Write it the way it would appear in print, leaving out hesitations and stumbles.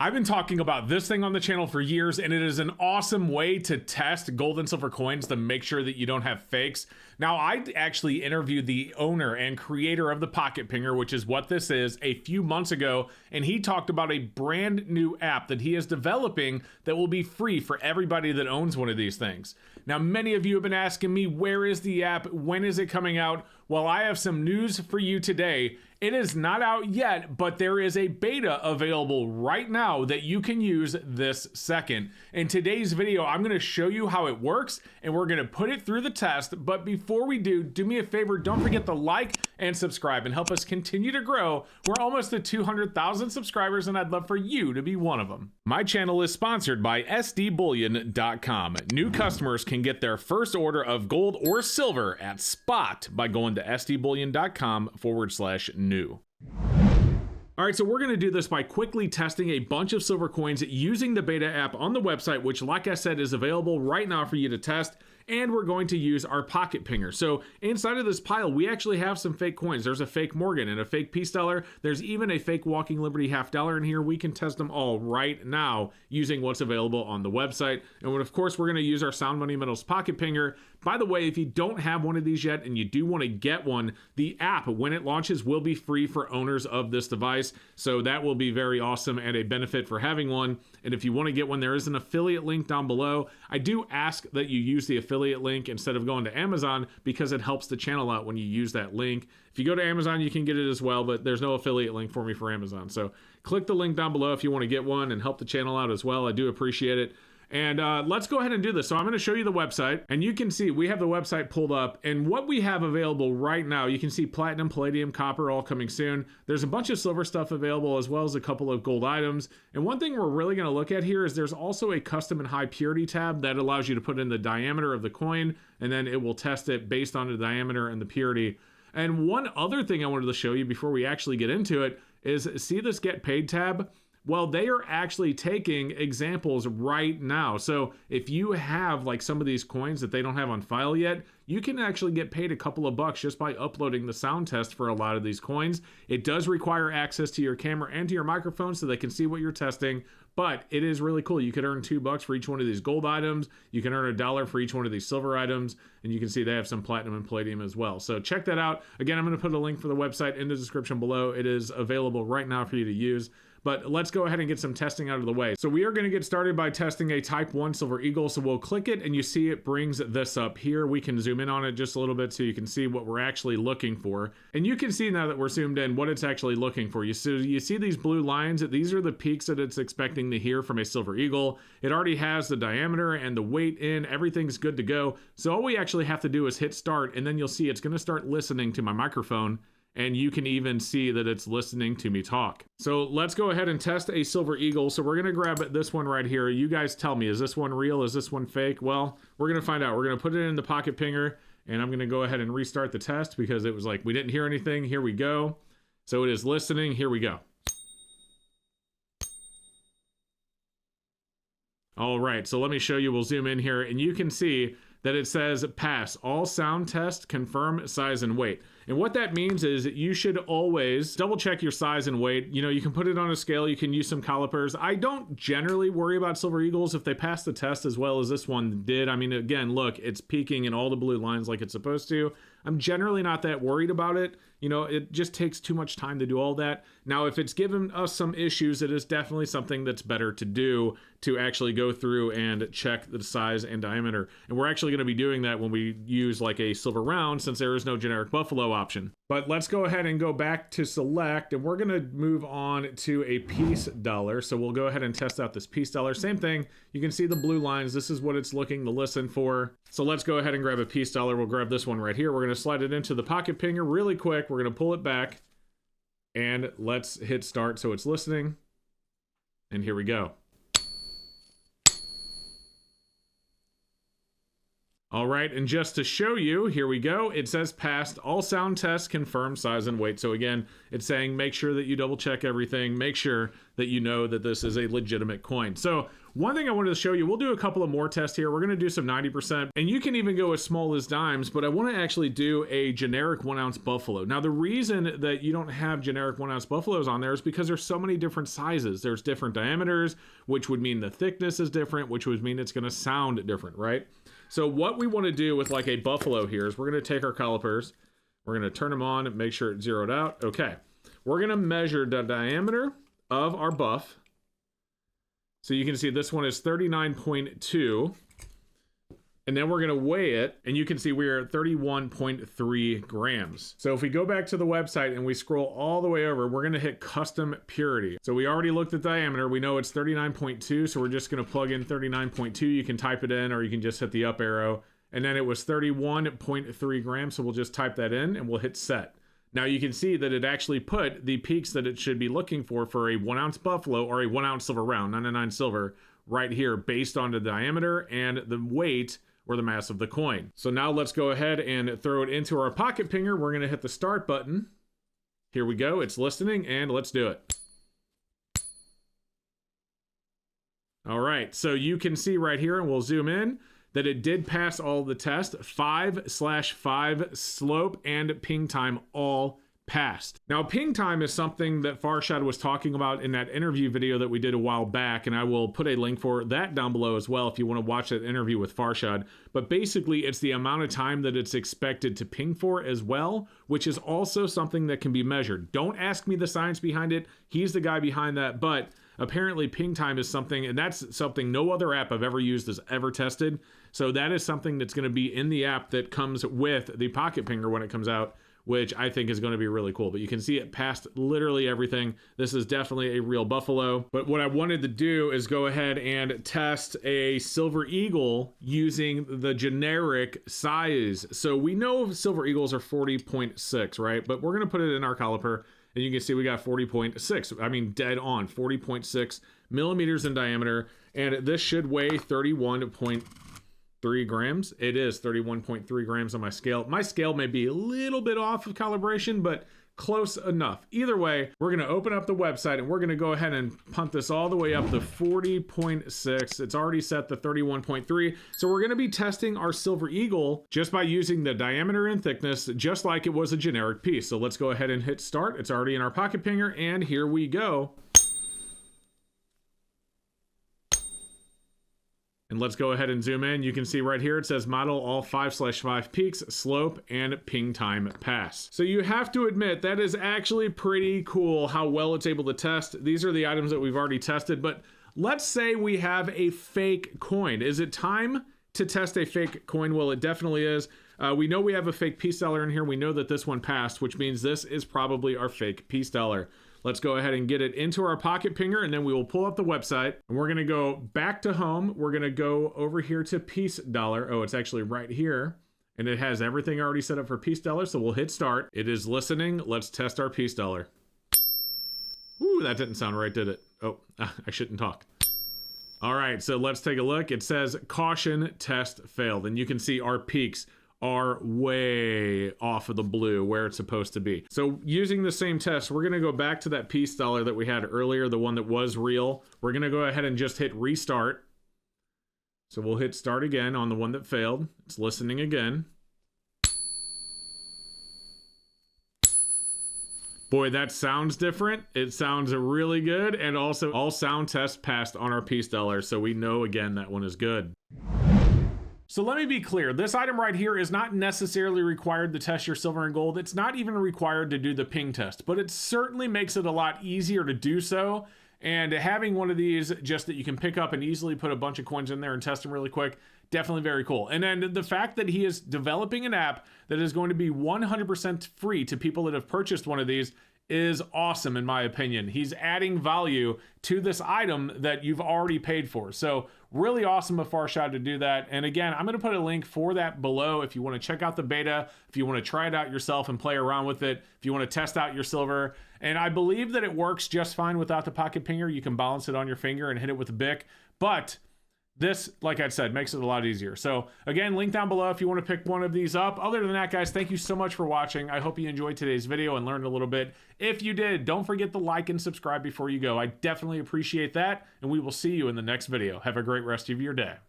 I've been talking about this thing on the channel for years, and it is an awesome way to test gold and silver coins to make sure that you don't have fakes. Now, I actually interviewed the owner and creator of the Pocket Pinger, which is what this is, a few months ago, and he talked about a brand new app that he is developing that will be free for everybody that owns one of these things. Now, many of you have been asking me, where is the app? When is it coming out? Well, I have some news for you today. It is not out yet, but there is a beta available right now that you can use this second. In today's video, I'm going to show you how it works, and we're going to put it through the test. But before we do me a favor, don't forget to like and subscribe and help us continue to grow. We're almost at 200,000 subscribers, and I'd love for you to be one of them. My channel is sponsored by sdbullion.com. New customers can get their first order of gold or silver at spot by going to sdbullion.com/new. All right, so we're going to do this by quickly testing a bunch of silver coins using the beta app on the website, which, like I said, is available right now for you to test. And we're going to use our Pocket Pinger. So inside of this pile, we actually have some fake coins. There's a fake Morgan and a fake Peace Dollar. There's even a fake Walking Liberty $50 in here. We can test them all right now using what's available on the website. And of course, we're going to use our Sound Money Metals Pocket Pinger. By the way, if you don't have one of these yet and you do want to get one, the app, when it launches, will be free for owners of this device. So that will be very awesome and a benefit for having one. And if you want to get one, there is an affiliate link down below. I do ask that you use the affiliate link instead of going to Amazon because it helps the channel out when you use that link. If you go to Amazon, you can get it as well, but there's no affiliate link for me for Amazon. So click the link down below if you want to get one and help the channel out as well. I do appreciate it. And let's go ahead and do this. So I'm going to show you the website, and you can see we have the website pulled up, and what we have available right now, you can see platinum, palladium, copper, all coming soon. There's a bunch of silver stuff available as well as a couple of gold items. And one thing we're really going to look at here is there's also a custom and high purity tab that allows you to put in the diameter of the coin, and then it will test it based on the diameter and the purity. And one other thing I wanted to show you before we actually get into it is see this Get Paid tab? Well, they are actually taking examples right now. So if you have like some of these coins that they don't have on file yet, you can actually get paid a couple of bucks just by uploading the sound test for a lot of these coins. It does require access to your camera and to your microphone so they can see what you're testing, but it is really cool. You could earn $2 for each one of these gold items. You can earn $1 for each one of these silver items, and you can see they have some platinum and palladium as well. So check that out. Again, I'm going to put a link for the website in the description below. It is available right now for you to use. But let's go ahead and get some testing out of the way. So we are going to get started by testing a Type 1 Silver Eagle. So we'll click it, and you see it brings this up here. We can zoom in on it just a little bit so you can see what we're actually looking for. And you can see now that we're zoomed in what it's actually looking for. You see these blue lines? These are the peaks that it's expecting to hear from a Silver Eagle. It already has the diameter and the weight in. Everything's good to go. So all we actually have to do is hit start, and then you'll see it's going to start listening to my microphone. And you can even see that it's listening to me talk. So let's go ahead and test a Silver Eagle. So we're gonna grab this one right here. You guys tell me, is this one real? Is this one fake? Well, we're gonna find out. We're gonna put it in the Pocket Pinger, and I'm gonna go ahead and restart the test because it was like, we didn't hear anything. Here we go. So it is listening. Here we go. All right, so let me show you. We'll zoom in here, and you can see that it says pass all sound test, confirm size and weight. And what that means is that you should always double check your size and weight. You know, you can put it on a scale, you can use some calipers. I don't generally worry about Silver Eagles if they pass the test as well as this one did. I mean, again, look, it's peaking in all the blue lines like it's supposed to. I'm generally not that worried about it. You know, it just takes too much time to do all that. Now, if it's given us some issues, it is definitely something that's better to do to actually go through and check the size and diameter. And we're actually going to be doing that when we use like a silver round since there is no generic buffalo option. But let's go ahead and go back to select, and we're going to move on to a Peace Dollar. So we'll go ahead and test out this Peace Dollar. Same thing. You can see the blue lines. This is what it's looking to listen for. So let's go ahead and grab a Peace Dollar. We'll grab this one right here. We're going to slide it into the Pocket Pinger really quick. We're going to pull it back, and let's hit start so it's listening. And here we go. All right, and just to show you, here we go. It says passed all sound tests, confirmed size and weight. So again, it's saying make sure that you double check everything, make sure that you know that this is a legitimate coin. So one thing I wanted to show you, we'll do a couple of more tests here. We're gonna do some 90%, and you can even go as small as dimes, but I wanna actually do a generic 1 ounce buffalo. Now the reason that you don't have generic 1 ounce buffaloes on there is because there's so many different sizes. There's different diameters, which would mean the thickness is different, which would mean it's gonna sound different, right? So what we want to do with like a buffalo here is we're going to take our calipers, we're going to turn them on and make sure it's zeroed out. Okay, we're going to measure the diameter of our buff. So you can see this one is 39.2. And then we're going to weigh it, and you can see we're at 31.3 grams. So if we go back to the website and we scroll all the way over, we're going to hit custom purity. So we already looked at diameter. We know it's 39.2, so we're just going to plug in 39.2. You can type it in, or you can just hit the up arrow. And then it was 31.3 grams, so we'll just type that in and we'll hit set. Now you can see that it actually put the peaks that it should be looking for a 1 ounce buffalo or a 1 ounce silver round, 99 silver, right here based on the diameter and the weight or the mass of the coin. So now let's go ahead and throw it into our pocket pinger. We're gonna hit the start button. Here we go, it's listening, and let's do it. All right, so you can see right here, and we'll zoom in, that it did pass all the tests. 5/5 slope and ping time all passed. Now ping time is something that Farshad was talking about in that interview video that we did a while back, and I will put a link for that down below as well if you want to watch that interview with Farshad. But basically it's the amount of time that it's expected to ping for as well, which is also something that can be measured. Don't ask me the science behind it, he's the guy behind that, but apparently ping time is something, and that's something no other app I've ever used has ever tested. So that is something that's going to be in the app that comes with the pocket pinger when it comes out, which I think is going to be really cool. But you can see it passed literally everything. This is definitely a real buffalo. But what I wanted to do is go ahead and test a silver eagle using the generic size. So we know silver eagles are 40.6, right? But we're going to put it in our caliper, and you can see we got 40.6. I mean, dead on, 40.6 millimeters in diameter. And this should weigh 31.3 grams. It is 31.3 grams on my scale. My scale may be a little bit off of calibration, but close enough. Either way, we're going to open up the website and we're going to go ahead and punt this all the way up to 40.6. It's already set to 31.3. So we're going to be testing our silver eagle just by using the diameter and thickness, just like it was a generic piece. So let's go ahead and hit start. It's already in our pocket pinger, and here we go. And let's go ahead and zoom in. You can see right here, it says model all 5/5 peaks, slope, and ping time pass. So you have to admit that is actually pretty cool how well it's able to test. These are the items that we've already tested, but let's say we have a fake coin. Is it time to test a fake coin? Well, it definitely is. We know we have a fake peace dollar in here. We know that this one passed, which means this is probably our fake peace dollar. Let's go ahead and get it into our pocket pinger, and then we will pull up the website, and we're going to go back to home. We're going to go over here to peace dollar. Oh, it's actually right here, and it has everything already set up for peace dollar. So we'll hit start. It is listening. Let's test our peace dollar. Ooh, that didn't sound right, did it? Oh, I shouldn't talk. All right, so let's take a look. It says caution, test failed, and you can see our peaks are way off of the blue where it's supposed to be. So using the same test, we're gonna go back to that peace dollar that we had earlier, the one that was real. We're gonna go ahead and just hit restart. So we'll hit start again on the one that failed. It's listening again. Boy, that sounds different. It sounds really good. And also all sound tests passed on our peace dollar. So we know again, that one is good. So let me be clear, this item right here is not necessarily required to test your silver and gold. It's not even required to do the ping test, but it certainly makes it a lot easier to do so. And having one of these just that you can pick up and easily put a bunch of coins in there and test them really quick, definitely very cool. And then the fact that he is developing an app that is going to be 100% free to people that have purchased one of these is awesome in my opinion. He's adding value to this item that you've already paid for. So really awesome of Farshad to do that. And again, I'm gonna put a link for that below if you wanna check out the beta, if you wanna try it out yourself and play around with it, if you wanna test out your silver. And I believe that it works just fine without the pocket pinger. You can balance it on your finger and hit it with a Bic. But this, like I said, makes it a lot easier. So again, link down below if you want to pick one of these up. Other than that, guys, thank you so much for watching. I hope you enjoyed today's video and learned a little bit. If you did, don't forget to like and subscribe before you go. I definitely appreciate that, and we will see you in the next video. Have a great rest of your day.